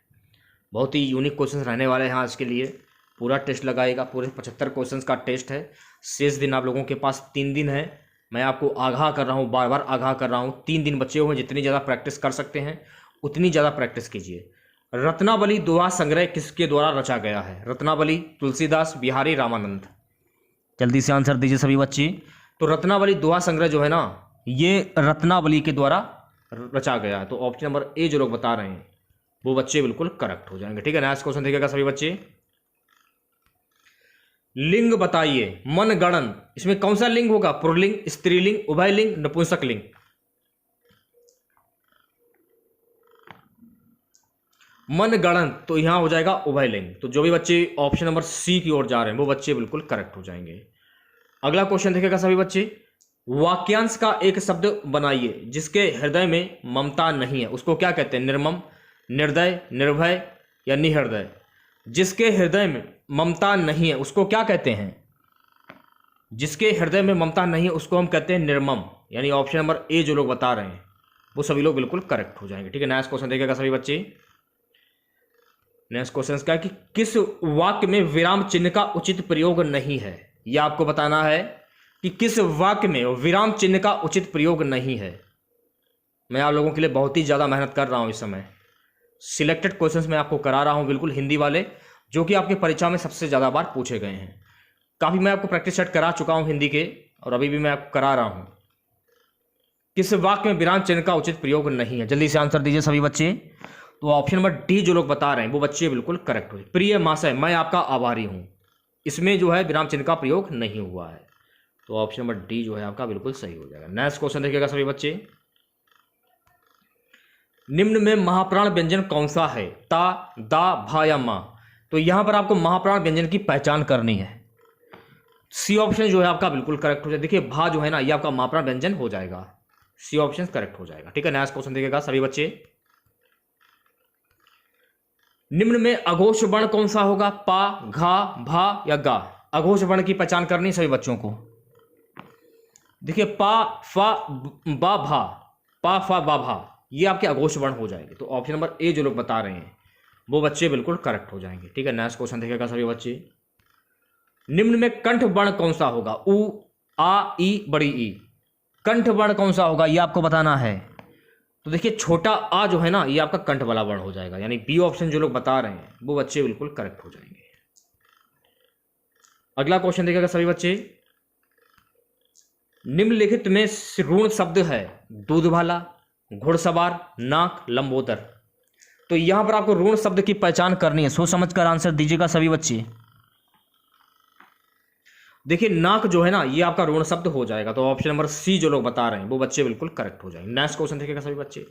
A: बहुत ही यूनिक क्वेश्चन रहने वाले हैं आज के लिए। पूरा टेस्ट लगाएगा, पूरे 75 क्वेश्चंस का टेस्ट है। शेष दिन आप लोगों के पास 3 दिन है। मैं आपको आगाह कर रहा हूँ, बार बार आगाह कर रहा हूँ, 3 दिन बचे हुए हैं। जितनी ज़्यादा प्रैक्टिस कर सकते हैं उतनी ज़्यादा प्रैक्टिस कीजिए। रत्नावली दोहा संग्रह किसके द्वारा रचा गया है? रत्नावली, तुलसीदास, बिहारी, रामानंद। जल्दी से आंसर दीजिए सभी बच्चे। तो रत्नावली दोहा संग्रह जो है ना ये रत्नावली के द्वारा रचा गया है। तो ऑप्शन नंबर ए जो लोग बता रहे हैं वो बच्चे बिल्कुल करेक्ट हो जाएंगे, ठीक है। नेक्स्ट क्वेश्चन देखिएगा सभी बच्चे। लिंग बताइए मनगणन, इसमें कौन सा लिंग होगा? पुल्लिंग, स्त्रीलिंग, उभयलिंग, नपुंसक लिंग। मनगणन तो यहां हो जाएगा उभयलिंग। तो जो भी बच्चे ऑप्शन नंबर सी की ओर जा रहे हैं वो बच्चे बिल्कुल करेक्ट हो जाएंगे। अगला क्वेश्चन देखिएगा सभी बच्चे। वाक्यांश का एक शब्द बनाइए जिसके हृदय में ममता नहीं है, उसको क्या कहते हैं? निर्मम, निर्दय, निर्भय या निहृदय। जिसके हृदय में ममता नहीं है उसको क्या कहते हैं? जिसके हृदय में ममता नहीं है उसको हम कहते हैं निर्मम, यानी ऑप्शन नंबर ए जो लोग बता रहे हैं वो सभी लोग बिल्कुल करेक्ट हो जाएंगे, ठीक है। नेक्स्ट क्वेश्चन देखिएगा सभी बच्चे। नेक्स्ट क्वेश्चन क्या है कि किस वाक्य में विराम चिन्ह का उचित प्रयोग नहीं है? यह आपको बताना है कि किस वाक्य में विराम चिन्ह का उचित प्रयोग नहीं है। मैं आप लोगों के लिए बहुत ही ज़्यादा मेहनत कर रहा हूँ इस समय। सिलेक्टेड क्वेश्चंस मैं आपको करा रहा हूँ, बिल्कुल हिंदी वाले, जो कि आपके परीक्षा में सबसे ज़्यादा बार पूछे गए हैं। काफ़ी मैं आपको प्रैक्टिस सेट करा चुका हूँ हिंदी के, और अभी भी मैं आपको करा रहा हूँ। किस वाक्य में विराम चिन्ह का उचित प्रयोग नहीं है? जल्दी से आंसर दीजिए सभी बच्चे। तो ऑप्शन नंबर डी जो लोग बता रहे हैं वो बच्चे बिल्कुल करेक्ट हो। प्रिय महाशय मैं आपका आभारी हूँ, इसमें जो है विराम चिन्ह का प्रयोग नहीं हुआ है। तो ऑप्शन नंबर डी जो है आपका बिल्कुल सही हो जाएगा। नेक्स्ट क्वेश्चन देखिएगा सभी बच्चे। निम्न में महाप्राण व्यंजन कौन सा है? ता, दा, भा या मा। तो यहां पर आपको महाप्राण व्यंजन की पहचान करनी है। सी ऑप्शन जो है आपका बिल्कुल करेक्ट हो जाएगा। देखिए भा जो है ना ये आपका महाप्राण व्यंजन हो जाएगा। सी ऑप्शन करेक्ट हो जाएगा, ठीक है। नेक्स्ट क्वेश्चन देखिएगा सभी बच्चे। निम्न में अघोष वर्ण कौन सा होगा? पा, घा, भा या गा। अघोष वर्ण की पहचान करनी सभी बच्चों को। देखिए पा फा बा भा, पा फा बा भा, ये आपके अघोष वर्ण हो जाएंगे। तो ऑप्शन नंबर ए जो लोग बता रहे हैं वो बच्चे बिल्कुल करेक्ट हो जाएंगे। ठीक है, नेक्स्ट क्वेश्चन देखेगा सभी बच्चे। निम्न में कंठ वर्ण कौन सा होगा? उ, आ, ई, बड़ी ई। कंठ वर्ण कौन सा होगा ये आपको बताना है। तो देखिए छोटा आ जो है ना, ये आपका कंठ वाला वर्ण हो जाएगा, यानी बी ऑप्शन जो लोग बता रहे हैं वो बच्चे बिल्कुल करेक्ट हो जाएंगे। अगला क्वेश्चन देखिएगा सभी बच्चे। निम्नलिखित में ऋण शब्द है दूध वाला, घुड़सवार, नाक, लंबोदर। तो यहां पर आपको ऋण शब्द की पहचान करनी है, सोच समझ कर आंसर दीजिएगा सभी बच्चे। देखिए नाक जो है ना, ये आपका ऋण शब्द हो जाएगा। तो ऑप्शन नंबर सी जो लोग बता रहे हैं वो बच्चे बिल्कुल करेक्ट हो जाएंगे। नेक्स्ट क्वेश्चन देखिएगा सभी बच्चे।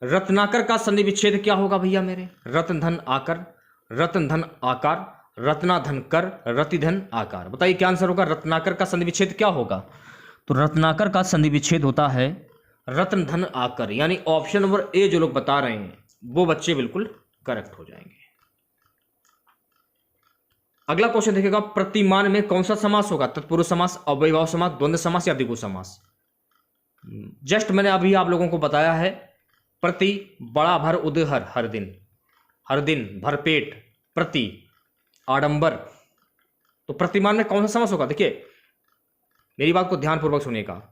A: रत्नाकर का संधि विच्छेद क्या होगा भैया मेरे? रत्न धन आकर, रत्न धन आकार, रत्नाधन कर, रतिधन आकार। बताइए क्या आंसर होगा? रत्नाकर का संधि विच्छेद क्या होगा? तो रत्नाकर का संधि विच्छेद होता है रत्न धन आकर, यानी ऑप्शन नंबर ए जो लोग बता रहे हैं वो बच्चे बिल्कुल करेक्ट हो जाएंगे। अगला क्वेश्चन देखिएगा। प्रतिमान में कौन सा समास होगा? तत्पुरुष समास, अव्ययभाव समास, द्वंद्व समास या द्विगु समास? जस्ट मैंने अभी आप लोगों को बताया है। प्रति, बड़ा भर उदहर, हर दिन, हर दिन, भरपेट, प्रति, आडंबर। तो प्रतिमान में कौन सा समास होगा? देखिए मेरी बात को ध्यानपूर्वक सुनिएगा।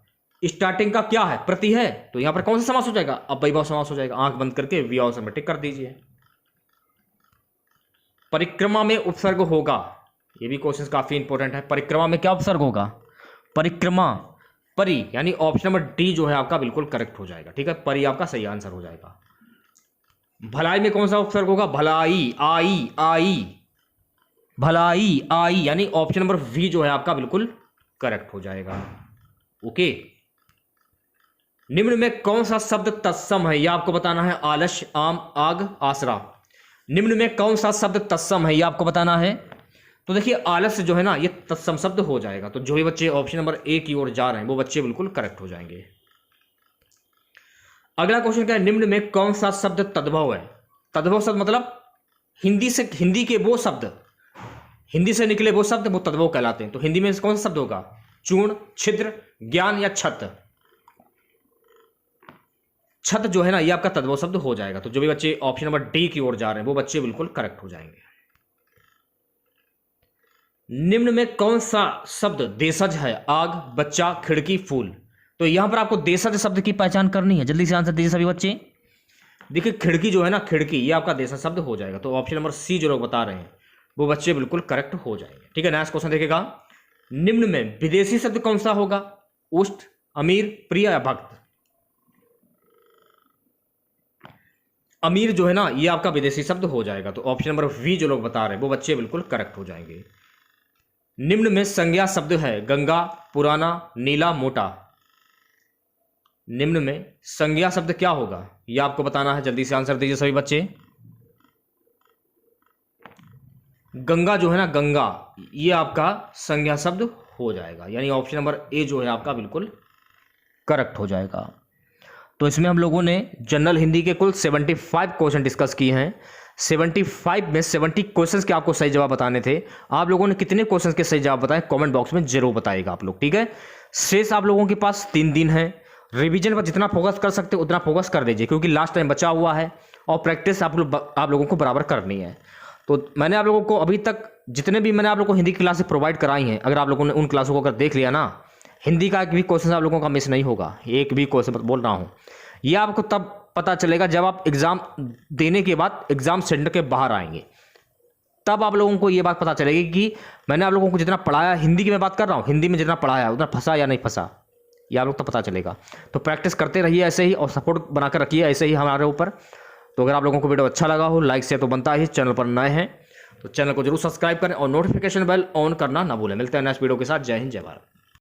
A: स्टार्टिंग का क्या है? प्रति है, तो यहां पर कौन सा समास हो जाएगा? अव्ययभाव समास हो जाएगा। आंख बंद करके वी ऑप्शन में टिक कर दीजिए। परिक्रमा में उपसर्ग होगा, ये भी क्वेश्चन काफी इंपॉर्टेंट है। परिक्रमा में क्या उपसर्ग होगा? परिक्रमा, परि, यानी ऑप्शन नंबर डी जो है आपका बिल्कुल करेक्ट हो जाएगा। ठीक है, परि आपका सही आंसर हो जाएगा। भलाई में कौन सा उपसर्ग होगा? भलाई, आई, आई, भलाई, आई, यानी ऑप्शन नंबर वी जो है आपका बिल्कुल करेक्ट हो जाएगा। ओके, निम्न में कौन सा शब्द तत्सम है? यह आपको बताना है। आलस्य, आम, आग, आसरा। निम्न में कौन सा शब्द तत्सम है? यह आपको बताना है। तो देखिए आलस्य जो है ना, ये तत्सम शब्द हो जाएगा। तो जो भी बच्चे ऑप्शन नंबर ए की ओर जा रहे हैं वो बच्चे बिल्कुल करेक्ट हो जाएंगे। अगला क्वेश्चन क्या है? निम्न में कौन सा शब्द तद्भव है? तद्भव शब्द मतलब हिंदी के वो शब्द, हिंदी से निकले वो शब्द वो तद्भव कहलाते हैं। तो हिंदी में कौन सा शब्द होगा? चूर्ण, छिद्र, ज्ञान या छत? छत जो है ना, ये आपका तद्भव शब्द हो जाएगा। तो जो भी बच्चे ऑप्शन नंबर डी की ओर जा रहे हैं वो बच्चे बिल्कुल करेक्ट हो जाएंगे। निम्न में कौन सा शब्द देशज है? आग, बच्चा, खिड़की, फूल। तो यहां पर आपको देशज शब्द की पहचान करनी है। जल्दी से आंसर दीजिए सभी बच्चे। देखिए खिड़की जो है ना, खिड़की, ये आपका देशज शब्द हो जाएगा। तो ऑप्शन नंबर सी जो लोग बता रहे हैं वो बच्चे बिल्कुल करेक्ट हो जाएंगे। ठीक है, नेक्स्ट क्वेश्चन देखेगा। निम्न में विदेशी शब्द कौन सा होगा? उष्ट, अमीर, प्रिय या भक्त? अमीर जो है ना, ये आपका विदेशी शब्द हो जाएगा। तो ऑप्शन नंबर वी जो लोग बता रहे हैं वो बच्चे बिल्कुल करेक्ट हो जाएंगे। निम्न में संज्ञा शब्द है गंगा, पुराना, नीला, मोटा। निम्न में संज्ञा शब्द क्या होगा ये आपको बताना है। जल्दी से आंसर दीजिए सभी बच्चे। गंगा जो है ना, गंगा, ये आपका संज्ञा शब्द हो जाएगा, यानी ऑप्शन नंबर ए जो है आपका बिल्कुल करेक्ट हो जाएगा। तो इसमें हम लोगों ने जनरल हिंदी के कुल 75 क्वेश्चन डिस्कस किए हैं। 75 में 70 क्वेश्चंस के आपको सही जवाब बताने थे। आप लोगों ने कितने क्वेश्चंस के सही जवाब बताए कमेंट बॉक्स में जरूर बताइएगा आप लोग। ठीक है, शेष आप लोगों के पास 3 दिन है। रिवीजन पर जितना फोकस कर सकते हो उतना फोकस कर दीजिए, क्योंकि लास्ट टाइम बचा हुआ है और प्रैक्टिस आप लोगों को बराबर करनी है। तो मैंने आप लोगों को अभी तक जितने भी मैंने आप लोगों को हिंदी की क्लासेस प्रोवाइड कराई हैं, अगर आप लोगों ने उन क्लासों को अगर देख लिया ना, हिंदी का एक भी क्वेश्चन आप लोगों का मिस नहीं होगा। एक भी क्वेश्चन बोल रहा हूँ, ये आपको तब पता चलेगा जब आप एग्ज़ाम देने के बाद एग्ज़ाम सेंटर के बाहर आएंगे, तब आप लोगों को ये बात पता चलेगी कि मैंने आप लोगों को जितना पढ़ाया, हिंदी की मैं बात कर रहा हूँ, हिंदी में जितना पढ़ाया उतना फंसा या नहीं फंसा, ये आप लोग तो पता चलेगा। तो प्रैक्टिस करते रहिए ऐसे ही और सपोर्ट बनाकर रखिए ऐसे ही हमारे ऊपर। तो अगर आप लोगों को वीडियो अच्छा लगा हो, लाइक से तो बनता ही, चैनल पर नए हैं तो चैनल को जरूर सब्सक्राइब करें और नोटिफिकेशन बेल ऑन करना ना भूलें। मिलते हैं नेक्स्ट वीडियो के साथ। जय हिंद, जय भारत।